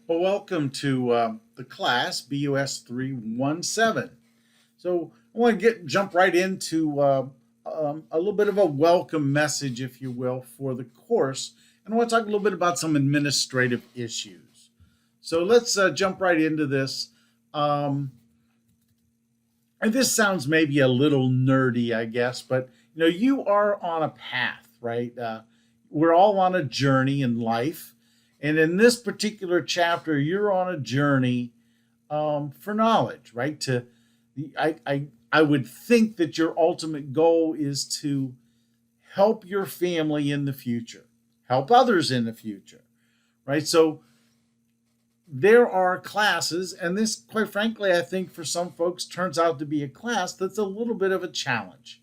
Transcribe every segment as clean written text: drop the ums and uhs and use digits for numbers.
Well, welcome to the class BUS317. So I want to jump right into a little bit of a welcome message, if you will, for the course, and I want to talk a little bit about some administrative issues. So let's jump right into this. Um, and this sounds maybe a little nerdy, I guess, but you are on a path, right? We're all on a journey in life, and in this particular chapter, you're on a journey for knowledge, right? I would think that your ultimate goal is to help your family in the future, help others in the future, right? So there are classes, and this, quite frankly, I think for some folks turns out to be a class that's a little bit of a challenge.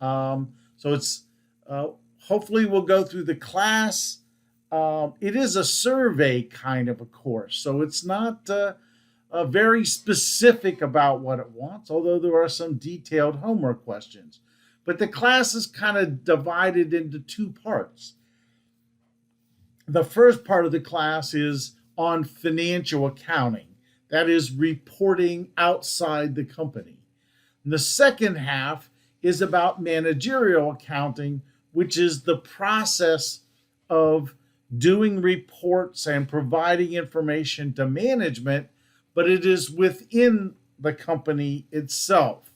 So it's hopefully we'll go through the class. It is a survey kind of a course, so it's not very specific about what it wants, although there are some detailed homework questions. But the class is kind of divided into two parts. The first part of the class is on financial accounting, that is, reporting outside the company. And the second half is about managerial accounting, which is the process of doing reports and providing information to management, but it is within the company itself.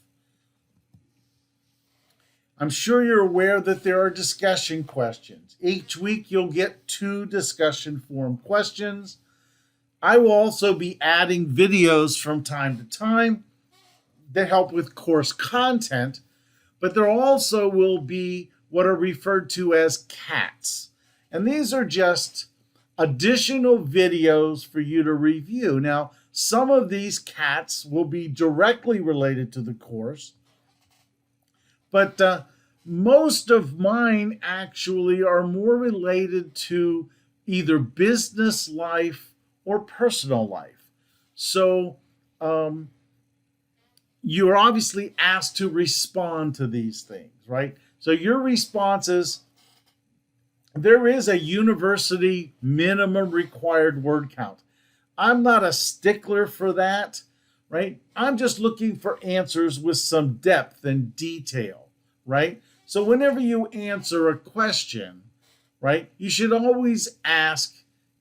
I'm sure you're aware that there are discussion questions. Each week you'll get 2 discussion forum questions. I will also be adding videos from time to time that help with course content, but there also will be what are referred to as CATs. And these are just additional videos for you to review. Now, some of these CATs will be directly related to the course, but most of mine actually are more related to either business life or personal life. So you're obviously asked to respond to these things, right? So your responses, there is a university minimum required word count. I'm not a stickler for that, right? I'm just looking for answers with some depth and detail, right? So whenever you answer a question, right, you should always ask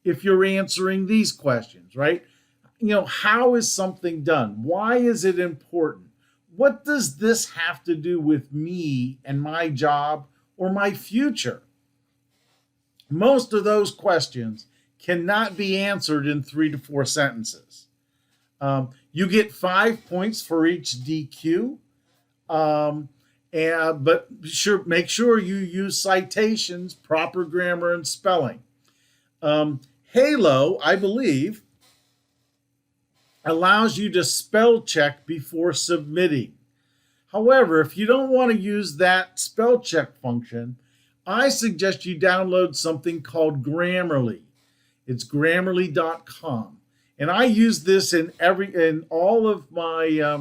if you're answering these questions, right? How is something done? Why is it important? What does this have to do with me and my job or my future? Most of those questions cannot be answered in 3 to 4 sentences. You get 5 points for each DQ, but make sure you use citations, proper grammar, and spelling. Halo, I believe, allows you to spell check before submitting. However, if you don't want to use that spell check function, I suggest you download something called Grammarly. It's Grammarly.com, and I use this in all of my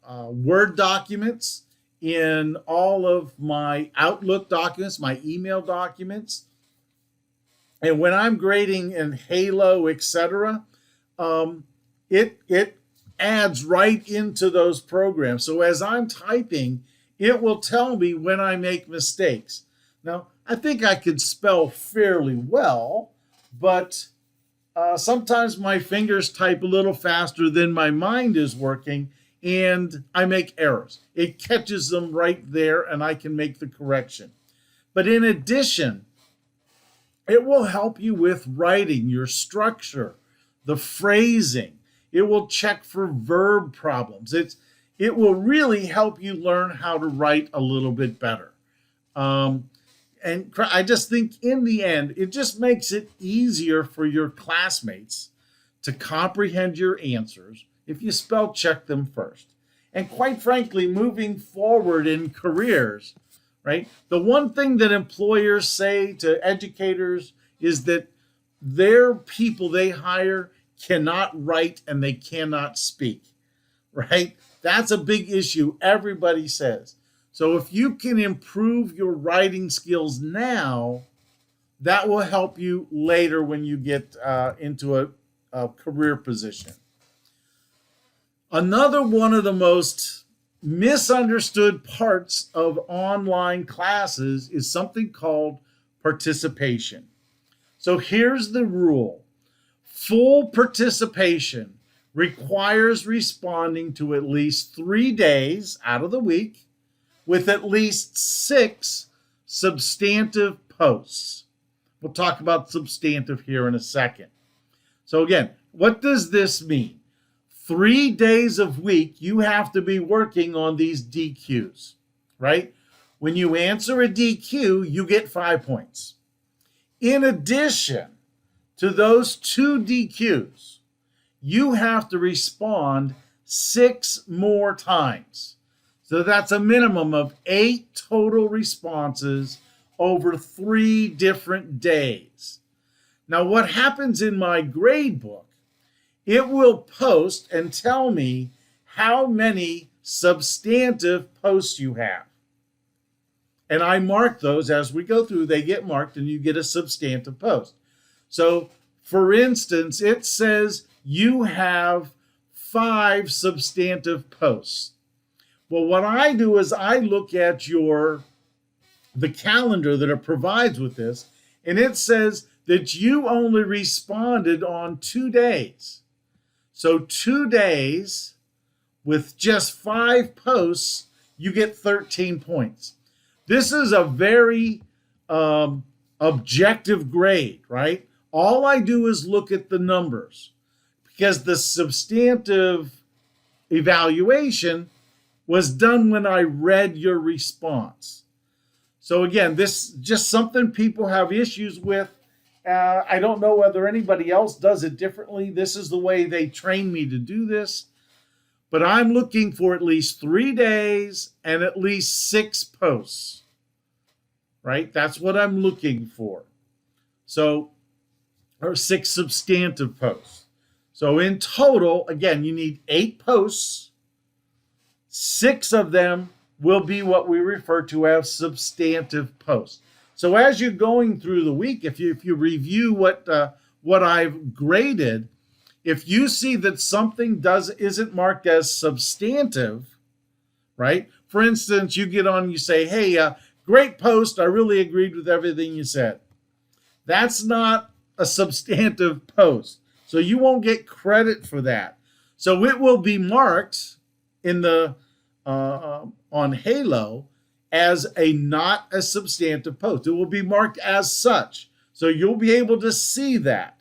Word documents, in all of my Outlook documents, my email documents, and when I'm grading in Halo, etc., it adds right into those programs. So as I'm typing, it will tell me when I make mistakes. Now, I think I could spell fairly well, but sometimes my fingers type a little faster than my mind is working, and I make errors. It catches them right there, and I can make the correction. But in addition, it will help you with writing, your structure, the phrasing. It will check for verb problems. It will really help you learn how to write a little bit better. And I just think in the end, it just makes it easier for your classmates to comprehend your answers if you spell check them first. And quite frankly, moving forward in careers, right? The one thing that employers say to educators is that their people they hire cannot write and they cannot speak, right? That's a big issue, everybody says. So if you can improve your writing skills now, That will help you later when you get into a career position. Another one of the most misunderstood parts of online classes is something called participation. So here's the rule. Full participation requires responding to at least 3 days out of the week with at least 6 substantive posts. We'll talk about substantive here in a second. So again, what does this mean? 3 days a week, you have to be working on these DQs, right? When you answer a DQ, you get 5 points. In addition to those 2 DQs, you have to respond 6 more times. So that's a minimum of 8 total responses over 3 different days. Now, what happens in my grade book, it will post and tell me how many substantive posts you have. And I mark those as we go through. They get marked and you get a substantive post. So, for instance, it says you have 5 substantive posts. Well, what I do is I look at the calendar that it provides with this, and it says that you only responded on 2 days. So 2 days with just 5 posts, you get 13 points. This is a very objective grade, right? All I do is look at the numbers because the substantive evaluation was done when I read your response. So again, this is just something people have issues with. I don't know whether anybody else does it differently. This is the way they train me to do this. But I'm looking for at least 3 days and at least 6 posts, right? That's what I'm looking for. So, or 6 substantive posts. So in total, again, you need 8 posts. 6 of them will be what we refer to as substantive posts. So as you're going through the week, if you review what I've graded, if you see that something isn't marked as substantive, right? For instance, you get on, you say, hey, great post, I really agreed with everything you said. That's not a substantive post. So you won't get credit for that. So it will be marked in the on Halo as not a substantive post. It will be marked as such. So you'll be able to see that.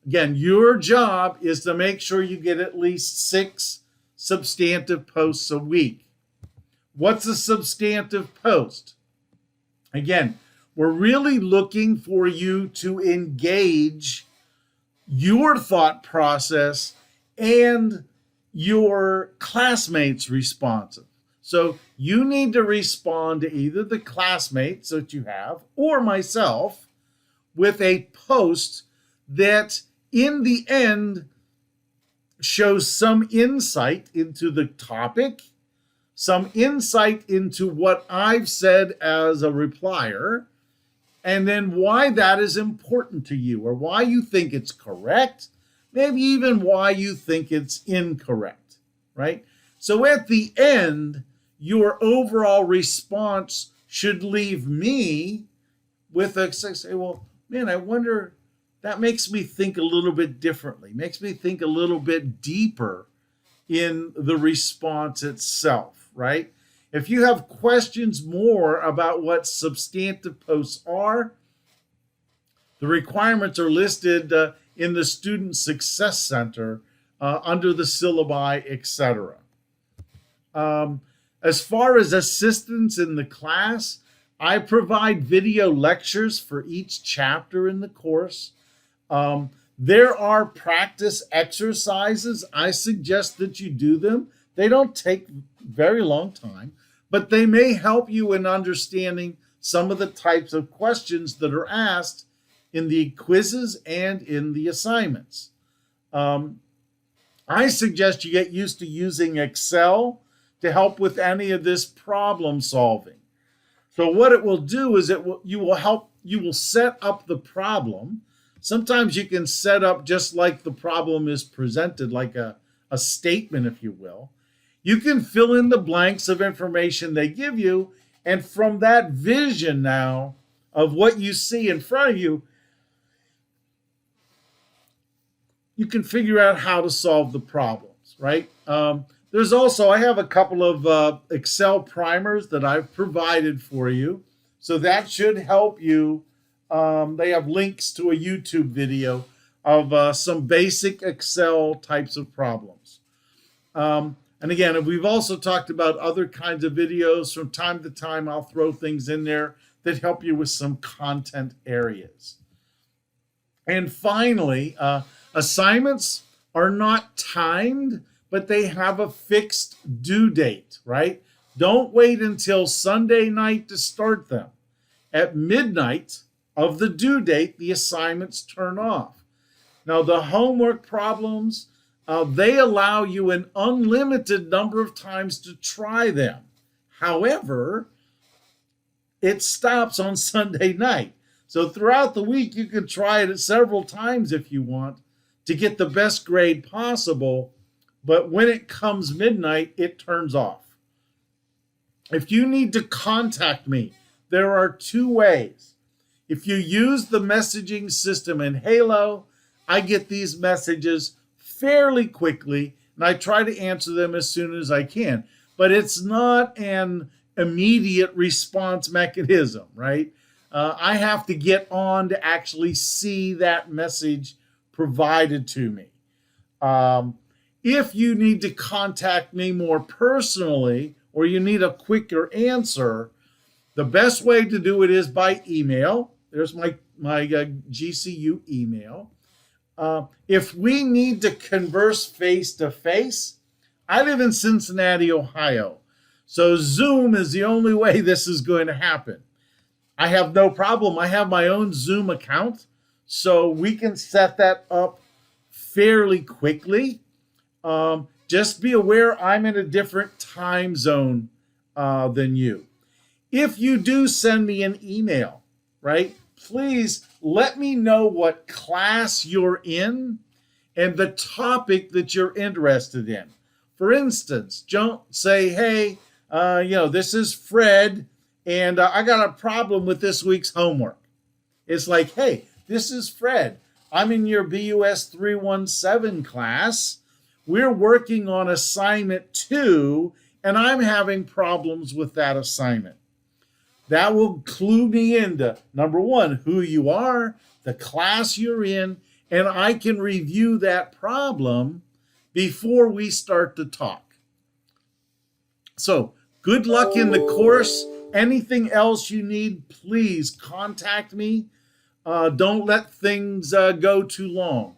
Again, your job is to make sure you get at least 6 substantive posts a week. What's a substantive post? Again, we're really looking for you to engage your thought process and your classmates' responses. So you need to respond to either the classmates that you have or myself with a post that in the end shows some insight into the topic, some insight into what I've said as a replier, and then why that is important to you or why you think it's correct, maybe even why you think it's incorrect, right? So at the end, your overall response should leave me with say, well, man, I wonder, that makes me think a little bit differently, makes me think a little bit deeper in the response itself, right? If you have questions more about what substantive posts are, the requirements are listed in the Student Success Center under the syllabi, etc. As far as assistance in the class, I provide video lectures for each chapter in the course. There are practice exercises. I suggest that you do them. They don't take very long time, but they may help you in understanding some of the types of questions that are asked in the quizzes and in the assignments. I suggest you get used to using Excel to help with any of this problem solving. So what it will do is you will help you will set up the problem. Sometimes you can set up just like the problem is presented, like a statement, if you will. You can fill in the blanks of information they give you, and from that vision now of what you see in front of you, you can figure out how to solve the problems, right? There's also, I have a couple of Excel primers that I've provided for you. So that should help you. They have links to a YouTube video of some basic Excel types of problems. And again, we've also talked about other kinds of videos. From time to time, I'll throw things in there that help you with some content areas. And finally, assignments are not timed, but they have a fixed due date, right? Don't wait until Sunday night to start them. At midnight of the due date, the assignments turn off. Now, the homework problems, they allow you an unlimited number of times to try them. However, it stops on Sunday night. So throughout the week, you can try it several times if you want to get the best grade possible. But when it comes midnight, it turns off. If you need to contact me, there are two ways. If you use the messaging system in Halo, I get these messages fairly quickly, and I try to answer them as soon as I can. But it's not an immediate response mechanism, right? I have to get on to actually see that message provided to me. If you need to contact me more personally, or you need a quicker answer, the best way to do it is by email. There's my GCU email. If we need to converse face to face, I live in Cincinnati, Ohio. So Zoom is the only way this is going to happen. I have no problem. I have my own Zoom account, so we can set that up fairly quickly. Just be aware I'm in a different time zone than you. If you do send me an email, right, please let me know what class you're in and the topic that you're interested in. For instance, don't say, hey, this is Fred, and I got a problem with this week's homework. It's like, hey, this is Fred. I'm in your BUS317 class. We're working on assignment 2, and I'm having problems with that assignment. That will clue me into, number one, who you are, the class you're in, and I can review that problem before we start to talk. So, good luck in the course. Anything else you need, please contact me. Don't let things go too long.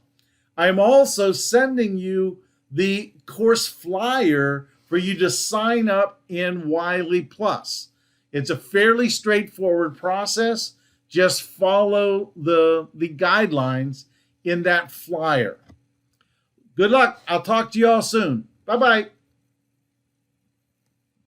I'm also sending you the course flyer for you to sign up in Wiley Plus. It's a fairly straightforward process. Just follow the guidelines in that flyer. Good luck. I'll talk to you all soon. Bye-bye.